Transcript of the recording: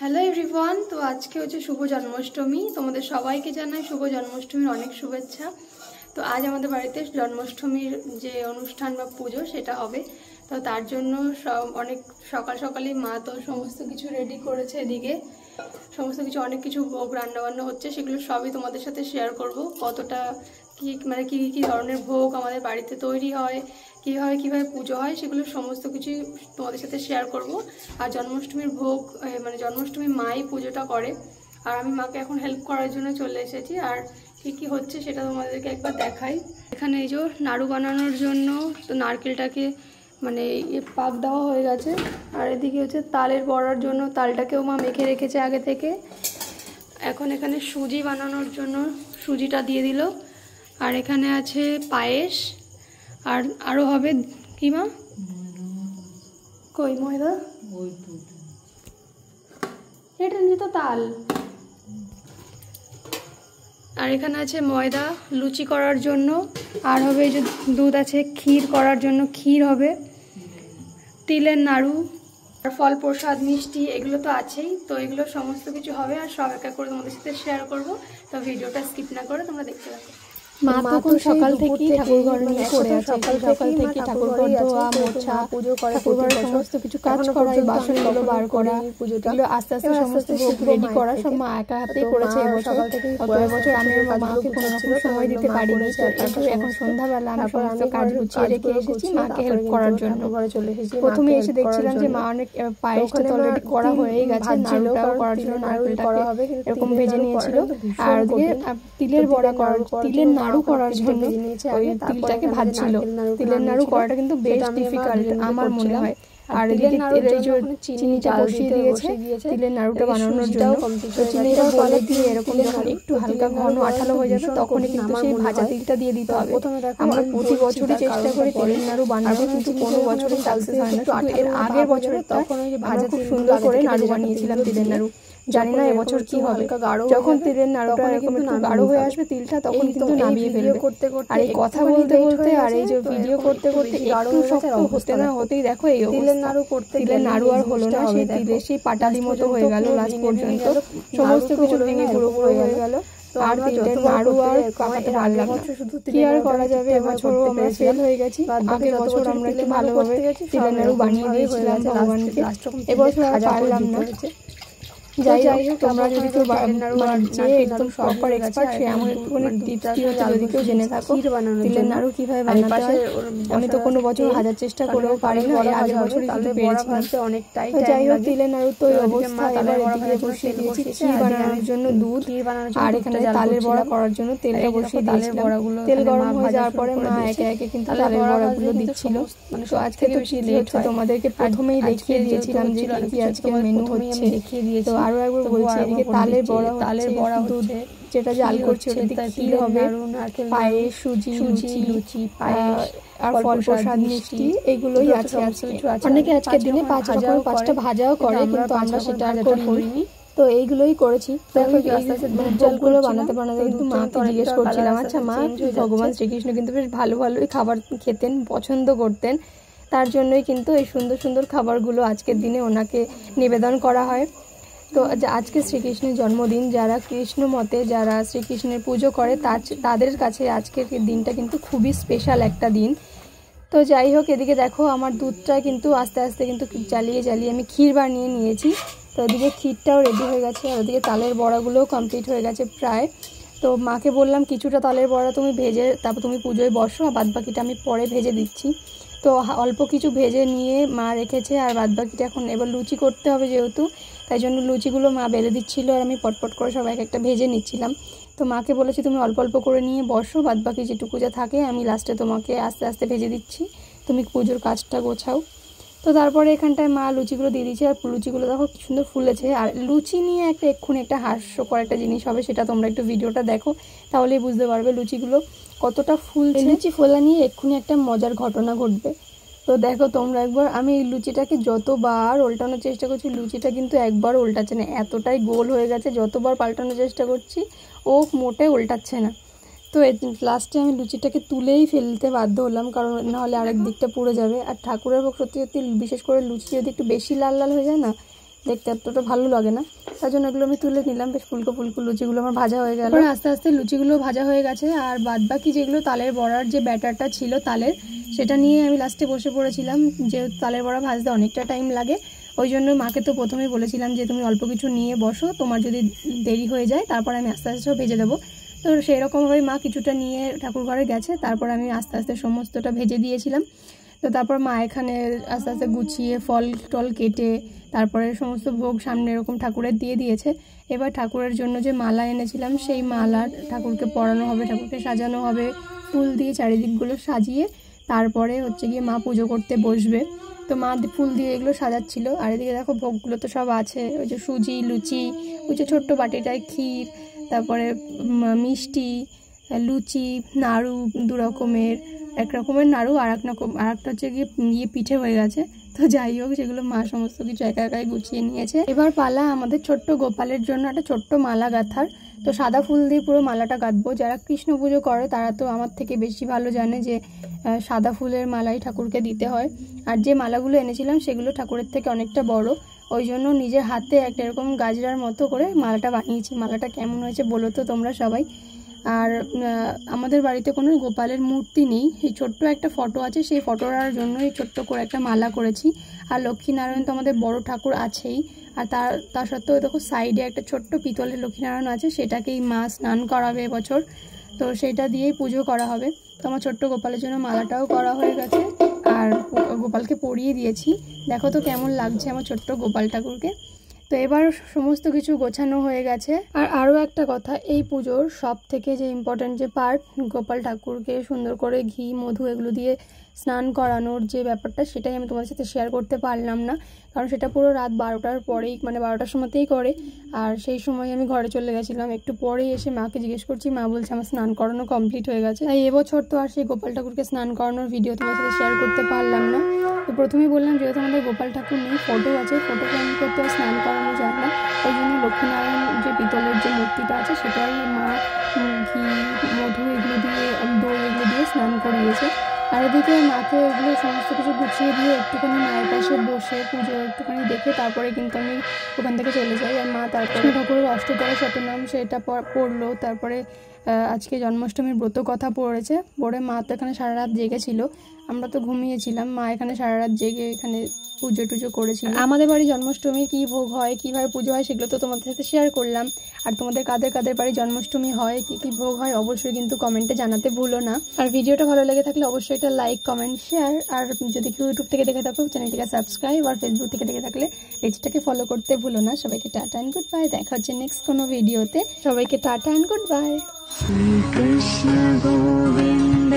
Hello everyone, তো আজকে হচ্ছে শুভ জন্মাষ্টমী। তোমাদের সবাইকে জানাই শুভ জন্মাষ্টমীর অনেক শুভেচ্ছা। তো আজ আমাদের বাড়িতে জন্মাষ্টমীর যে অনুষ্ঠান বা পুজো সেটা হবে। তো তার জন্য অনেক সকাল সকালই মা তো সমস্ত কিছু রেডি করেছে। এদিকে সমস্ত কিছু অনেক কিছু ভোগ রান্নাবান্না হচ্ছে, সেগুলো সবই তোমাদের সাথে শেয়ার করব। কতটা কি ধরনের ভোগ আমাদের বাড়িতে তৈরি হয়, কীভাবে পুজো হয়, সেগুলো সমস্ত কিছুই তোমাদের সাথে শেয়ার করব। আর জন্মাষ্টমীর ভোগ জন্মাষ্টমী মাই পুজোটা করে, আর আমি মাকে এখন হেল্প করার জন্য চলে এসেছি। আর কী হচ্ছে সেটা তোমাদেরকে একবার দেখাই। এখানে এই যে নাড়ু বানানোর জন্য তো নারকেলটাকে পাক দেওয়া হয়ে গেছে। আর এদিকে হচ্ছে তালের বড়ার জন্য তালটাকেও মা মেখে রেখেছে আগে থেকে। এখন এখানে সুজি বানানোর জন্য সুজিটা দিয়ে দিল। আর এখানে আছে পায়েস, আর আরও হবে কি মা? কই ময়দা? এটা নিয়ে তো তাল। আর এখানে আছে ময়দা লুচি করার জন্য, আর হবে এই যে দুধ আছে ক্ষীর করার জন্য, ক্ষীর হবে, তিলের নাড়ু আর ফল প্রসাদ মিষ্টি এগুলো তো আছেই। তো এগুলো সমস্ত কিছু হবে, আর সব একা করে তোমাদের সাথে শেয়ার করব। তো ভিডিওটা স্কিপ না করে তোমরা দেখতে থাকো। মা তখন সকাল থেকেই ঠাকুরঘর নিয়ে পড়ে আছে। সকাল থেকে ঠাকুরঘর ধোয়া মোছা, পুজো করা, ঠাকুরঘরের সমস্ত কিছু কাজ করা, বাসনগুলো বার করা, পুজোগুলো আস্তে আস্তে সমস্ত ভোগ রেডি করা সব মা একা হাতেই করেছে এবছর। এবছর আমি মাকে কোনো রকম সময় দিতে পারিনি। তারপর এখন সন্ধ্যাবেলা আমি সমস্ত কাজ গুছিয়ে রেখে এসেছি মাকে হেল্প করার জন্য। প্রথমে এসে দেখছিলাম যে মা অনেক পায়েসটা তো অলরেডি করা হয়েই গেছে, নাড়ুটাও করার জন্য নারকেলটাকে এরকম ভেজে নিয়েছিল। আর তিলের বড়া করার, তিলের নাড়ু করার জন্য ওই তিলটাকে ভাজছিল। তিলের নাড়ু করাটা কিন্তু বেশ ডিফিকাল্ট আমার মনে হয়। আর এদিকে চিনিটা বসিয়ে দিয়েছে তিলের নাড়ুটা বানানোর জন্য। তো চিনিটা গলে দিয়ে এরকম যখন একটু হালকা ঘন আঠালো হয়ে যাবে তখনই কিন্তু সেই ভাজা তিলটা দিয়ে দিতে হবে। আমরা প্রতি বছরই চেষ্টা করি তিলের নাড়ু বানাবো, কিন্তু কোনো বছরই সাকসেস হয় না। শুধু এর আগের বছরে তখন ওই ভাজা খুব সুন্দর করে নাড়ু বানিয়েছিলাম তিলের নাড়ু। জানি না এবছর কি হবে। যখন তিলের নাড়ুটা এরকম একটু গাঢ় হয়ে আসবে তিলটা, তখন কিন্তু নামিয়ে ফেলবে। আর এই কথা বলতে বলতে আর এই যে ভিডিও করতে করতে একটু শক্ত হতে না হতেই দেখো এই তিলের নাড়ু করতে, তিলের নাড়ু আর হলো না। সেই তিলের সেই পাটালি মতো হয়ে গেল লাস্ট পর্যন্ত, সমস্ত কিছু ভেঙে গুঁড়ো হয়ে গেল। আর তিলের নাড়ু আর পাকাতে পারলাম না। কি আর করা যাবে, এবছরও আমরা ফেল হয়ে গেছি। আগের বছর আমরা একটু ভালোভাবে তিলের নাড়ু বানিয়ে দিয়েছিলাম ভগবানকে, এবছর আর পারলাম না। যাই হোক, তোমরা যদি কেউ যে একদম প্রপার এক্সপার্ট সে এমন একটুখানি টিপস কি হচ্ছে যদি কেউ জেনে থাকো তিলের নাড়ু কিভাবে বানাতে হয়। আমি তো কোনো বছর হাজার চেষ্টা করেও পারি না, এর আগের বছরই কিন্তু পেরেছিলাম। যাই হোক, তিলের নাড়ু তো এই অবস্থা। এবার এদিকে বসিয়ে দিয়েছি ক্ষীর বানানোর জন্য দুধ, আর এখানে তালের বড়া করার জন্য তেলটা বসিয়ে দিয়েছিলাম। তেল গরম হয়ে যাওয়ার পরে মা একে একে কিন্তু তালের বড়াগুলো দিচ্ছিল। তো আজকে তো কি হচ্ছে তোমাদেরকে প্রথমেই দেখিয়ে দিয়েছিলাম যে কি আজকে মেনু হচ্ছে। তো আরো একবার বলছি, এদিকে তালের বড়া দুধ যেটা জাল করছে, ওদিকে ক্ষীর হবে, পায়েস, সুজি, লুচি, পায়েস আর ফল প্রসাদ মিষ্টি এগুলোই আছে আজকে। অনেকে আজকের দিনে 5টা ভাজাও করে, কিন্তু আমরা সেটা আর করিনি। তো এইগুলোই করেছি। দেখো জলগুলো বানাতে বানাতে কিন্তু মাকে জিজ্ঞেস করছিলাম, আচ্ছা মা, ভগবান শ্রীকৃষ্ণ কিন্তু বেশ ভালোই খাবার খেতেন, পছন্দ করতেন, তার জন্যই কিন্তু এই সুন্দর সুন্দর খাবারগুলো আজকের দিনে ওনাকে নিবেদন করা হয়। তো আজকে শ্রীকৃষ্ণের জন্মদিন, যারা কৃষ্ণ মতে যারা শ্রীকৃষ্ণের পুজো করে তাদের কাছে আজকের দিনটা কিন্তু খুবই স্পেশাল একটা দিন। তো যাই হোক, এদিকে দেখো আমার দুধটা কিন্তু আস্তে আস্তে কিন্তু জ্বালিয়ে আমি ক্ষীর বানিয়ে নিয়েছি। তো ওদিকে ক্ষীরটাও রেডি হয়ে গেছে, আর ওদিকে তালের বড়াগুলোও কমপ্লিট হয়ে গেছে প্রায়। তো মাকে বললাম কিছুটা তালের বড়া তুমি ভেজে তারপর তুমি পুজোয় বসো, আর বাদবাকিটা আমি পরে ভেজে দিচ্ছি। তো অল্প কিছু ভেজে নিয়ে মা রেখেছে, আর বাদবাকিটা এখন এবার লুচি করতে হবে যেহেতু, তাই জন্য লুচিগুলো মা বেলে দিচ্ছিল, আর আমি পটপট করে সব একটা ভেজে নিচ্ছিলাম। তো মাকে বলেছি তুমি অল্প অল্প করে নিয়ে বসো, বাদবাকি যেটুকু যা থাকে আমি লাস্টে তোমাকে আস্তে আস্তে ভেজে দিচ্ছি, তুমি পুজোর কাজটা গোছাও। তো তারপরে এখানটায় মা লুচিগুলো দিয়ে দিয়েছে, আর লুচিগুলো দেখো কি সুন্দর ফুলেছে। আর লুচি নিয়ে এক্ষুনি একটা হাস্যকর একটা জিনিস হবে, সেটা তোমরা একটু ভিডিওটা দেখো তাহলেই বুঝতে পারবে লুচিগুলো কতটা ফুলছে। লুচি ফোলা নিয়ে এক্ষুনি একটা মজার ঘটনা ঘটবে। তো দেখো তোমরা একবার, আমি এই লুচিটাকে যতবার উল্টানোর চেষ্টা করছি লুচিটা কিন্তু একবার উল্টাচ্ছে না, এতটাই গোল হয়ে গেছে। যতবার পাল্টানোর চেষ্টা করছি ও মোটে উল্টাচ্ছে না। তো লাস্টে আমি লুচিটাকে তুলেই ফেলতে বাধ্য হলাম, কারণ নাহলে আরেক দিকটা পুড়ে যাবে। আর ঠাকুরের ভোগ সত্যি বিশেষ করে লুচি যদি একটু বেশি লাল লাল হয়ে যায় না, দেখতে এতটা ভালো লাগে না, তার জন্য এগুলো আমি তুলে নিলাম। বেশ ফুলকো ফুলকো লুচিগুলো আমার ভাজা হয়ে গেল। আস্তে আস্তে লুচিগুলো ভাজা হয়ে গেছে, আর বাদ বাকি যেগুলো তালের বড়ার যে ব্যাটারটা ছিল তালের, সেটা নিয়ে আমি লাস্টে বসে পড়েছিলাম। যেহেতু তালের বড়া ভাজতে অনেকটা টাইম লাগে, ওই জন্য মাকে তো প্রথমেই বলেছিলাম যে তুমি অল্প কিছু নিয়ে বসো, তোমার যদি দেরি হয়ে যায় তারপর আমি আস্তে আস্তে সব ভেজে দেবো। তো সেই রকমভাবে মা কিছুটা নিয়ে ঠাকুর ঘরে গেছে, তারপর আমি আস্তে আস্তে সমস্তটা ভেজে দিয়েছিলাম। তো তারপর মা এখানে আস্তে আস্তে গুছিয়ে ফল টল কেটে তারপরে সমস্ত ভোগ সামনে এরকম ঠাকুরের দিয়ে দিয়েছে। এবার ঠাকুরের জন্য যে মালা এনেছিলাম সেই মালা ঠাকুরকে পরানো হবে, ঠাকুরকে সাজানো হবে ফুল দিয়ে, চারিদিকগুলো সাজিয়ে তারপরে হচ্ছে গিয়ে মা পুজো করতে বসবে। তো মা ফুল দিয়ে এগুলো সাজাচ্ছিল, আর এদিকে দেখো ভোগগুলো তো সব আছে, ওই যে সুজি, লুচি, ওই যে ছোট্ট বাটিটায় ক্ষীর, তারপরে মিষ্টি, লুচি, নাড়ু, দু রকমের, এক রকমের নাড়ু আর একটা হচ্ছে গিয়ে পিঠে হয়ে গেছে। তো যাই হোক, সেগুলো মা সমস্ত কিছু একা একাই গুছিয়ে নিয়েছে। এবার পালা আমাদের ছোট্ট গোপালের জন্য একটা ছোট্ট মালা গাঁথার। তো সাদা ফুল দিয়ে পুরো মালাটা গাঁথবো। যারা কৃষ্ণ পুজো করে তারা তো আমার থেকে বেশি ভালো জানে যে সাদা ফুলের মালাই ঠাকুরকে দিতে হয়। আর যে মালাগুলো এনেছিলাম সেগুলো ঠাকুরের থেকে অনেকটা বড়, ওই জন্য নিজের হাতে একটা এরকম গাজরার মতো করে মালাটা বানিয়েছি। মালাটা কেমন হয়েছে বলো তো তোমরা সবাই। আর আমাদের বাড়িতে কোনো গোপালের মূর্তি নেই, এই ছোট্ট একটা ফটো আছে, সেই ফটোটার জন্য এই ছোট্ট করে একটা মালা করেছি। আর লক্ষ্মীনারায়ণ তো আমাদের বড় ঠাকুর আছেই, আর তার সত্ত্বেও দেখো সাইডে একটা ছোট্ট পিতলের লক্ষ্মীনারায়ণ আছে, সেটাকেই মা স্নান করাবে এবছর, তো সেটা দিয়েই পুজো করা হবে। তো আমার ছোট্ট গোপালের জন্য মালাটাও করা হয়ে গেছে, আর গোপালকে পরিয়ে দিয়েছি। দেখো তো কেমন লাগছে আমার ছোট্ট গোপাল ঠাকুরকে। তো এবার সমস্ত কিছু গোছানো হয়ে গেছে। আর আরও একটা কথা, এই পুজোর সব থেকে যে ইম্পর্ট্যান্ট যে পার্ট, গোপাল ঠাকুরকে সুন্দর করে ঘি, মধু এগুলো দিয়ে স্নান করানোর যে ব্যাপারটা, সেটাই আমি তোমাদের সাথে শেয়ার করতে পারলাম না, কারণ সেটা পুরো রাত 12টার পরেই, মানে 12টার সময়তেই করে। আর সেই সময় আমি ঘরে চলে গেছিলাম, একটু পরেই এসে মাকে জিজ্ঞেস করছি, মা বলছে আমার স্নান করানো কমপ্লিট হয়ে গেছে। তাই এবছর তো আর সেই গোপাল ঠাকুরকে স্নান করানোর ভিডিও তোমার সাথে শেয়ার করতে পারলাম না। তো প্রথমেই বললাম যেহেতু আমাদের গোপাল ঠাকুর নেই, ফটো আছে, ফটোকে আমি করতে স্নান করানো যায় না, ওই জন্য লক্ষ্মীনারায়ণ যে পিতলের যে মূর্তিটা আছে সেটাই মা ঘি, মধু এগুলো দিয়ে, দই এগুলো দিয়ে স্নান করিয়েছে। আর এদিকে মাকে এগুলো সমস্ত কিছু গুছিয়ে দিয়ে একটুখানি মায়ের পাশে বসে পুজো একটুখানি দেখে তারপরে কিন্তু আমি ওখান থেকে চলে যাই। আর মা তারপরে ঠাকুরের অষ্টতর শতনাম সেটা পড়লো, তারপরে আজকে জন্মাষ্টমীর ব্রত কথা পড়েছে, পড়ে মা তো এখানে সারা রাত জেগেছিল, আমরা তো ঘুমিয়েছিলাম, মা এখানে সারা রাত জেগে এখানে পুজো টুজো করেছিল। আমাদের বাড়ি জন্মাষ্টমী কী ভোগ হয়, কীভাবে পুজো হয়, সেগুলো তো তোমাদের সাথে শেয়ার করলাম। আর তোমাদের কাদের কাদের বাড়ি জন্মাষ্টমী হয়, কী কী ভোগ হয়, অবশ্যই কিন্তু কমেন্টে জানাতে ভুলো না। আর ভিডিওটা ভালো লেগে থাকলে অবশ্যই একটা লাইক, কমেন্ট, শেয়ার। আর যদি কেউ ইউটিউব থেকে দেখে থাকো চ্যানেলটিকে সাবস্ক্রাইব, আর ফেসবুক থেকে দেখে থাকলে পেজটাকে ফলো করতে ভুলো না। সবাইকে টাটা অ্যান্ড গুড বাই, দেখা হচ্ছে নেক্সট কোনো ভিডিওতে। সবাইকে টাটা and goodbye. Shri Krishna Govinda.